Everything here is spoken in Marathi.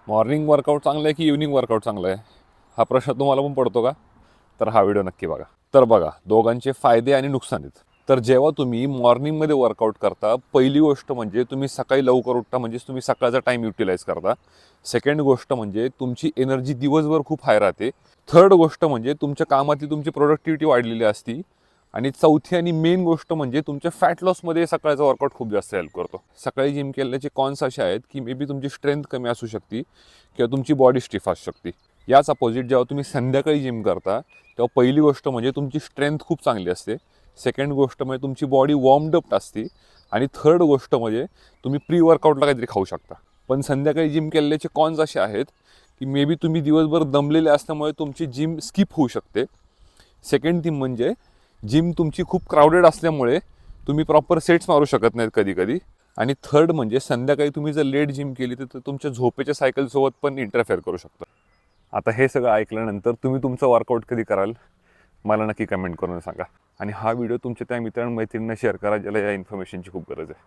मॉर्निंग वर्कआउट चांगलं आहे की इव्हनिंग वर्कआउट चांगलं आहे, हा प्रश्न तुम्हाला पण पडतो का? तर हा व्हिडिओ नक्की बघा. तर बघा, दोघांचे फायदे आणि नुकसान आहेत. तर जेव्हा तुम्ही मॉर्निंगमध्ये वर्कआउट करता, पहिली गोष्ट म्हणजे तुम्ही सकाळी लवकर उठता, म्हणजेच तुम्ही सकाळचा टाईम युटिलाइज करता. सेकंड गोष्ट म्हणजे तुमची एनर्जी दिवसभर खूप हाय राहते. थर्ड गोष्ट म्हणजे तुमच्या कामातली तुमची प्रोडक्टिव्हिटी वाढलेली असती. आणि चौथी आणि मेन गोष्ट म्हणजे तुमच्या फॅट लॉसमध्ये सकाळचा वर्कआउट खूप जास्त हेल्प करतो. सकाळी जिम केल्याचे कॉन्स असे आहेत की मे बी तुमची स्ट्रेंथ कमी असू शकते किंवा तुमची बॉडी स्टिफ असू शकते. याच अपोजिट जेव्हा तुम्ही संध्याकाळी जिम करता तेव्हा पहिली गोष्ट म्हणजे तुमची स्ट्रेंथ खूप चांगली असते. सेकंड गोष्ट म्हणजे तुमची बॉडी वॉर्मड असते. आणि थर्ड गोष्ट म्हणजे तुम्ही प्री वर्कआउटला काहीतरी खाऊ शकता. पण संध्याकाळी जिम केल्याचे कॉन्स असे आहेत की मे बी तुम्ही दिवसभर दमलेले असल्यामुळे तुमची जिम स्किप होऊ शकते. सेकंड थिंग म्हणजे जिम तुमची खूप क्राऊडेड असल्यामुळे तुम्ही प्रॉपर सेट्स मारू शकत नाहीत कधी कधी. आणि थर्ड म्हणजे संध्याकाळी तुम्ही जर लेट जिम केली तर तुमच्या झोपेच्या सायकलसोबत पण इंटरफेअर करू शकतं. आता हे सगळं ऐकल्यानंतर तुम्ही तुमचं वर्कआउट कधी कराल मला नक्की कमेंट करून सांगा. आणि हा व्हिडिओ तुमच्या त्या मित्रांमैत्रिणींना शेअर करा ज्याला या इन्फॉर्मेशनची खूप गरज आहे.